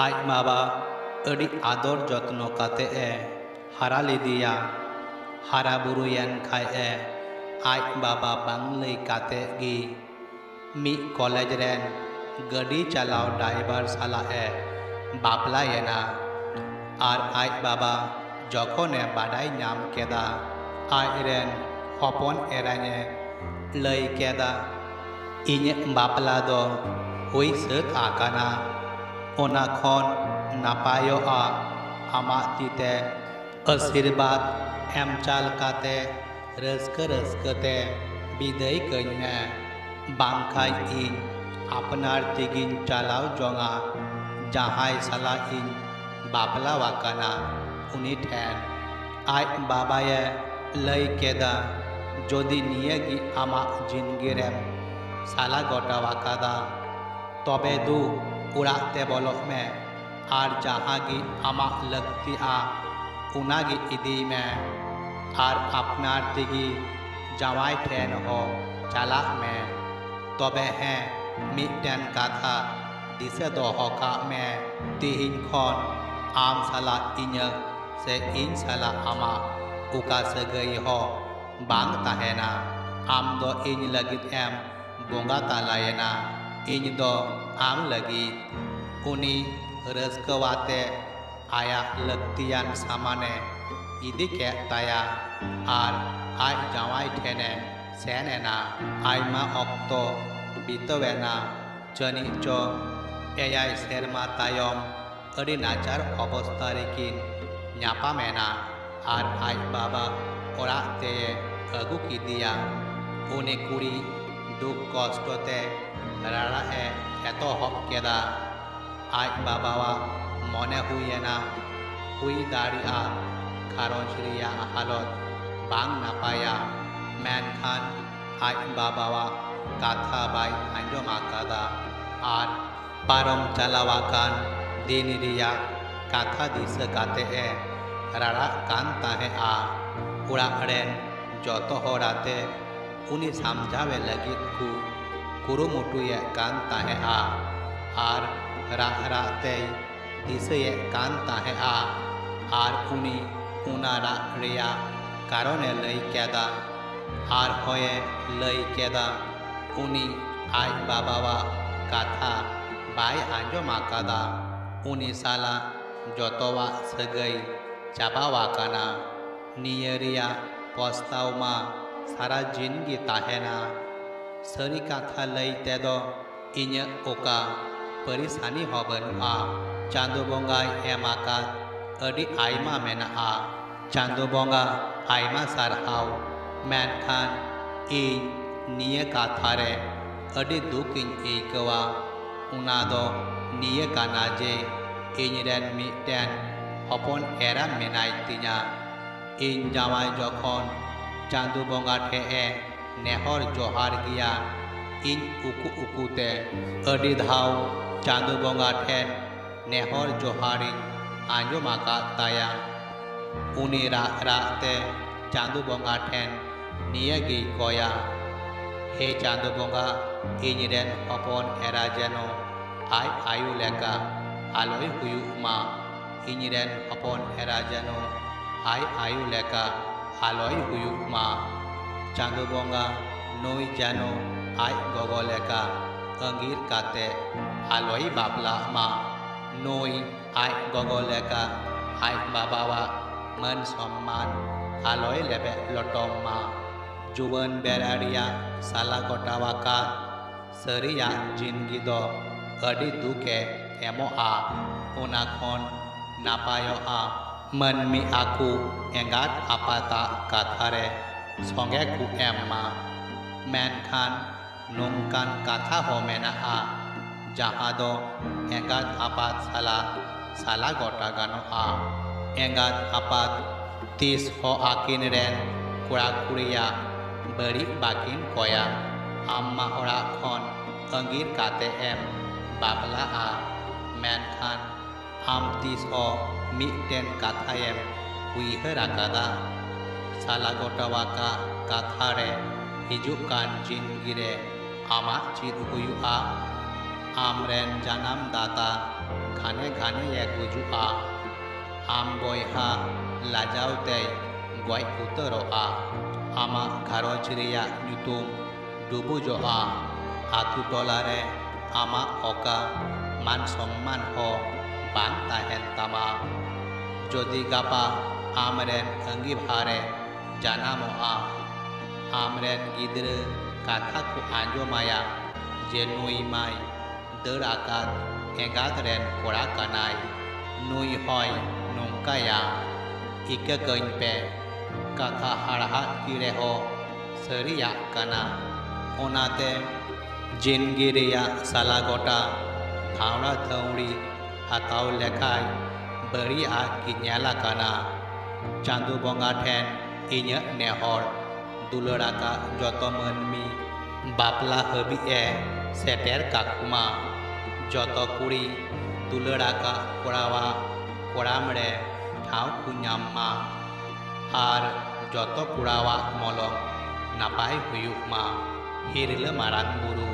aj baba ᱟᱹᱰᱤ ᱟᱫᱚᱨ ᱡᱚᱛᱱᱚ ᱠᱟᱛᱮ ᱮ ᱦᱟᱨᱟ ᱞᱮᱫᱮᱭᱟ᱾ ᱦᱟᱨᱟ ᱵᱩᱨᱩᱭᱮᱱ ᱠᱷᱟᱡ ᱮ aj baba ᱵᱟᱝ ᱞᱟᱹᱭ ᱠᱟᱛᱮ ᱜᱮ ᱢᱤᱫ ᱠᱚᱞᱮᱡᱽ ᱨᱮᱱ ᱜᱟᱹᱰᱤ ᱪᱟᱞᱟᱣ ᱰᱨᱟᱭᱵᱷᱟᱨ ᱥᱟᱞᱟᱜ ᱮ ᱵᱟᱯᱞᱟᱭᱮᱱᱟ᱾ ᱟᱨ aj baba ᱡᱚᱠᱷᱚᱱᱮ ᱵᱟᱰᱟᱭ ᱧᱟᱢ ᱠᱮᱫᱟ ᱟᱡ ᱨᱮᱱ ᱦᱚᱯᱚᱱ ᱮᱨᱟᱧ ᱮ ᱞᱟᱹᱭ ᱠᱮᱫᱟ, ᱤᱧᱟᱹᱜ ᱵᱟᱯᱞᱟ ᱫᱚ ᱦᱩᱭ ᱥᱟᱹᱛ ᱟᱠᱟᱱᱟ, ᱚᱱᱟ ᱠᱷᱚᱱ ᱱᱟᱯᱟᱭᱚᱜᱼᱟ ᱟᱢᱟᱜ ᱛᱤᱛᱮ ᱟᱥᱤᱨᱵᱟᱫᱽ ᱮᱢ ᱪᱟᱞ ᱠᱟᱛᱮ ᱨᱟᱹᱥᱠᱟᱹ ᱨᱟᱹᱥᱠᱟᱹᱛᱮ ᱵᱤᱫᱟᱹᱭ ᱠᱟᱹᱧ ᱢᱮ, ᱵᱟᱝᱠᱷᱟᱡ ᱤᱧ ᱟᱯᱱᱟᱨ ᱛᱮᱜᱤᱧ ᱪᱟᱞᱟᱣ ᱡᱚᱝᱟ ᱡᱟᱦᱟᱸᱭ ᱥᱟᱞᱟᱜ ᱤᱧ ᱵᱟᱯᱞᱟ ᱟᱠᱟᱱᱟ ᱩᱱᱤ ᱴᱷᱮᱱ᱾ aj babaye ᱞᱟᱹᱭ ᱠᱮᱫᱟ, ᱡᱚᱫᱤ ᱱᱤᱭᱟᱹ ᱜᱮ ᱟᱢᱟᱜ ᱡᱤᱱᱫᱜᱤ ᱨᱮᱢ ᱥᱟᱞᱟ ᱜᱚᱴᱟ ᱟᱠᱟᱫᱟ ᱛᱚᱵᱮ ᱫᱩ ᱚᱲᱟᱜ ᱛᱮ ᱵᱚᱞᱚᱜ ᱢᱮ ᱟᱨ ᱡᱟᱦᱟᱸ ᱜᱮ ᱟᱢᱟᱜ ᱞᱟᱹᱠᱛᱤᱜᱼᱟ ᱚᱱᱟ ᱜᱮ ᱤᱫᱤᱭ ᱢᱮ ᱟᱨ ᱟᱯᱱᱟᱨ ᱛᱮᱜᱮ ᱡᱟᱶᱟᱭ ᱴᱷᱮᱱ ᱦᱚᱸ ᱪᱟᱞᱟᱜ ᱢᱮ᱾ ᱛᱚᱵᱮ ᱦᱮᱸ ᱢᱤᱫᱴᱮᱱ ᱠᱟᱛᱷᱟ ᱫᱤᱥᱟᱹ ᱫᱚᱦᱚ ᱠᱟᱜ ᱢᱮ, ᱛᱤᱦᱤᱧ ᱠᱷᱚᱱ ᱟᱢ ᱥᱟᱞᱟᱜ ᱤᱧᱟᱹᱜ ᱥᱮ ᱤᱧ ᱥᱟᱞᱟᱜ ᱟᱢᱟᱜ ᱚᱠᱟ ᱥᱟᱹᱜᱟᱹᱭ ᱦᱚᱸ ᱵᱟᱝ ᱛᱟᱦᱮᱱᱟ᱾ ᱟᱢ ᱫᱚ ᱤᱧ ᱞᱟᱹᱜᱤᱫ ᱮᱢ ᱵᱚᱸᱜᱟ ᱛᱟᱞᱟᱭᱮᱱᱟ, ᱤᱧ ᱫᱚ ᱟᱢ ᱞᱟᱹᱜᱤᱫ᱾ ᱩᱱᱤ ᱨᱟᱹᱥᱠᱟᱹᱣᱟᱛᱮ ᱟᱭᱟᱜ ᱞᱟᱹᱠᱛᱤᱭᱟᱱ ᱥᱟᱢᱟᱱᱮ ᱤᱫᱤ ᱠᱮᱫ ᱛᱟᱭᱟ ᱟᱨ ᱟᱡ ᱡᱟᱶᱟᱭ ᱴᱷᱮᱱᱮ ᱥᱮᱱ ᱮᱱᱟ᱾ ᱟᱭᱢᱟ ᱚᱠᱛᱚ ᱵᱤᱛᱟᱹᱣᱮᱱᱟ, ᱡᱟᱹᱱᱤᱡ ᱪᱚ 6 ᱥᱮᱨᱢᱟ ᱛᱟᱭᱚᱢ ᱟᱹᱰᱤ ᱱᱟᱪᱟᱨ ᱚᱵᱚᱥᱛᱷᱟ ᱨᱮᱠᱤᱱ ᱧᱟᱯᱟᱢᱮᱱᱟ ᱟᱨ aj baba ᱚᱲᱟᱜ ᱛᱮᱭ ᱟᱹᱜᱩ ᱠᱮᱫᱮᱭᱟ᱾ ᱩᱱᱤ ᱠᱩᱲᱤ ᱫᱩᱠ ᱠᱚᱥᱴᱚ ᱛᱮ ᱨᱟᱲᱟᱜ ᱮ ᱮᱛᱚᱦᱚᱵ ᱠᱮᱫᱟ᱾ aj babaᱣᱟᱜ ᱢᱚᱱᱮ ᱦᱩᱭᱮᱱᱟ ᱦᱩᱭ ᱫᱟᱲᱮᱭᱟᱜᱼᱟ ᱜᱷᱟᱨᱚᱸᱡᱽ ᱨᱮᱭᱟᱜ ᱦᱟᱞᱚᱛ ᱵᱟᱝ ᱱᱟᱯᱟᱭᱟ, ᱢᱮᱱᱠᱷᱟᱱ aj babaᱣᱟᱜ ᱠᱟᱛᱷᱟ ᱵᱟᱭ ᱟᱸᱡᱚᱢ ᱟᱠᱟᱫᱟ ᱟᱨ ᱯᱟᱨᱚᱢ ᱪᱟᱞᱟᱣᱟᱠᱟᱱ ᱫᱤᱱ ᱨᱮᱭᱟᱜ ᱠᱟᱛᱷᱟ ᱫᱤᱥᱟᱹ ᱠᱟᱛᱮ ᱮ ᱨᱟᱲᱟᱜ ᱠᱟᱱ ᱛᱟᱦᱮᱸᱜᱼᱟ᱾ ᱚᱲᱟᱜ ᱨᱮᱱ ᱡᱚᱛᱚ ᱦᱚᱲ ᱟᱛᱮ ᱩᱱᱤ ᱥᱟᱢᱡᱷᱟᱣᱮ ᱞᱟᱹᱜᱤᱫ ᱠᱚ ᱠᱩᱨᱩᱢᱩᱴᱩᱭᱮᱫ ᱠᱟᱱ ᱛᱟᱦᱮᱸᱜᱼᱟ ᱟᱨ ᱨᱟᱜ ᱨᱟᱜ ᱛᱮᱭ ᱫᱤᱥᱟᱹᱭᱮᱫ ᱠᱟᱱ ᱛᱟᱦᱮᱸᱜᱼᱟ ᱟᱨ ᱩᱱᱤ ᱚᱱᱟ ᱨᱟᱜ ᱨᱮᱭᱟᱜ ᱠᱟᱨᱚᱱᱮ ᱞᱟᱹᱭ ᱠᱮᱫᱟ᱾ ᱟᱨ ᱦᱚᱸᱭ ᱞᱟᱹᱭ ᱠᱮᱫᱟ ᱩᱱᱤ aj babaᱣᱟᱜ ᱠᱟᱛᱷᱟ ᱵᱟᱭ ᱟᱸᱡᱚᱢ ᱟᱠᱟᱫᱟ, ᱩᱱᱤ ᱥᱟᱞᱟᱜ ᱡᱚᱛᱚᱣᱟᱜ ᱥᱟᱹᱜᱟᱹᱭ ᱪᱟᱵᱟᱣᱟᱠᱟᱱᱟ, ᱱᱤᱭᱟᱹ ᱨᱮᱭᱟᱜ ᱯᱚᱥᱛᱟᱣ ᱢᱟ ᱥᱟᱨᱟ ᱡᱤᱱ ᱜᱮ ᱛᱟᱦᱮᱱᱟ᱾ ᱥᱟᱹᱨᱤ ᱠᱟᱛᱷᱟ ᱞᱟᱹᱭ ᱛᱮᱫᱚ ᱤᱧᱟᱹᱜ ᱚᱠᱟ ᱯᱟᱹᱨᱤᱥᱟᱱᱤ ᱦᱚᱸ ᱵᱟᱹᱱᱩᱜᱼᱟ, ᱪᱟᱸᱫᱳ ᱵᱚᱸᱜᱟᱭ ᱮᱢ ᱟᱠᱟᱫ ᱟᱹᱰᱤ ᱟᱭᱢᱟ ᱢᱮᱱᱟᱜᱼᱟ, ᱪᱟᱸᱫᱳ ᱵᱚᱸᱜᱟ ᱟᱭᱢᱟ ᱥᱟᱨᱦᱟᱣ᱾ ᱢᱮᱱᱠᱷᱟᱱ ᱤᱧ ᱱᱤᱭᱟᱹ ᱠᱟᱛᱷᱟ ᱨᱮ ᱟᱹᱰᱤ ᱫᱩᱠ ᱤᱧ ᱟᱹᱭᱠᱟᱹᱣᱟ, ᱚᱱᱟ ᱫᱚ ᱱᱤᱭᱟᱹ ᱠᱟᱱᱟ ᱡᱮ ᱤᱧ ᱨᱮᱱ ᱢᱤᱫᱴᱮᱱ ᱦᱚᱯᱚᱱ ᱮᱨᱟ ᱢᱮᱱᱟᱭ ᱛᱤᱧᱟ᱾ ᱤᱧ ᱡᱟᱶᱟᱭ ᱡᱚᱠᱷᱚᱱ ᱪᱟᱸᱫᱳ ᱵᱚᱸᱜᱟ ᱴᱷᱮᱡ ᱮ ᱱᱮᱦᱚᱨ ᱡᱚᱦᱟᱨ ᱜᱮᱭᱟ, ᱤᱧ ᱩᱠᱩ ᱩᱠᱩᱛᱮ ᱟᱹᱰᱤ ᱫᱷᱟᱣ ᱪᱟᱸᱫᱳ ᱵᱚᱸᱜᱟ ᱴᱷᱮᱱ ᱱᱮᱦᱚᱨ ᱡᱚᱦᱟᱨᱤᱧ ᱟᱸᱡᱚᱢ ᱟᱠᱟᱫ ᱛᱟᱭᱟ᱾ ᱩᱱᱤ ᱨᱟᱜ ᱨᱟᱜ ᱛᱮ ᱪᱟᱸᱫᱳ ᱵᱚᱸᱜᱟ ᱴᱷᱮᱱ ᱱᱤᱭᱟᱹ ᱜᱮᱭ ᱠᱚᱭᱟ, ᱦᱮ ᱪᱟᱸᱫᱳ ᱵᱚᱸᱜᱟ, ᱤᱧ ᱨᱮᱱ ᱦᱚᱯᱚᱱ ᱮᱨᱟ ᱡᱮᱱᱚ ᱟᱡ ᱟᱭᱳ ᱞᱮᱠᱟ ᱟᱞᱚᱭ ᱦᱩᱭᱩᱜ ᱢᱟ, ᱤᱧ ᱨᱮᱱ ᱦᱚᱯᱚᱱ ᱮᱨᱟ ᱡᱮᱱᱚ ᱟᱡ ᱟᱭᱳ ᱞᱮᱠᱟ ᱟᱞᱚᱭ ᱦᱩᱭᱩᱜ ᱢᱟ, ᱪᱟᱸᱫᱳ ᱵᱚᱸᱜᱟ ᱱᱩᱭ ᱡᱮᱱᱚ ᱟᱡ ᱜᱚᱜᱚ ᱞᱮᱠᱟ ᱟᱸᱜᱤᱨ ᱠᱟᱛᱮ ᱟᱞᱚᱭ ᱵᱟᱯᱞᱟᱜ ᱢᱟ, ᱱᱩᱭ ᱟᱡ গᱚᱜᱚ লেখা aj babaᱣᱟᱜ মান সম্মান আলোয় লেবে লটম মা। জুবন বেড়ারিয়া সালা গটাওয়াকা সারিয়া জিনগি দ আডি দুকে এমোआ ওনা খন নাপায়आ মানমি আকু এঙ্গাত আপাতা কাথারে সঙ্গে কু এমমা। মেনখান নংকান কাথা হ মেনাआ जहाँ दो एंगात आपात साला गोटा गानोआ। एंगात आपात तीस हो आकिन रेन कुड़ा कुड़िया बड़ी बाकिन कोया आम्मा ओड़ा खन अंगीर काते एम बाबलाआ। मेनखान आम तीस हो मिटेन काथा एम उइहर आकादा साला गोटावाका काथा रे हिजुकान जिंदगी रे आमा चीज हुयुआ आमरेन जानम दाता घाने घाने ये गुजुआ आम बयहा लाजावते गय उतरोआ आमा घारंज रेया ᱧᱩᱛᱩᱢ डुबुजोआ आतु टोलारे आमा ओका मान सम्मान हो बांग ताहेन तामा जदि गापा आमरेन अंगीभारे जानामोआ आमरेन गिद्रे काथा को आंजोमाया जे नुई माय दर आकाद एंगात रेन कोड़ा कानाय नुई हय नोंकाया इका गइन पे काथा हाड़ा किरे हो सरिया काना ओनाते जिनगी रेया साला गोटा धावड़ा थौड़ी हाताव लेखाय बड़िया की नेला काना चांदू बंगा ठेन इᱧ नेहर दुलड़ा का जतो मनमी बापला हबी ए सेटेर काकुमा जतो कुड़ी दुलड़ा का कोड़ावा कोड़ामड़े ठाव कुኛमा आर जतो कुड़ावा मलंग नापाय हुयुमा हिरले मारांग बुरु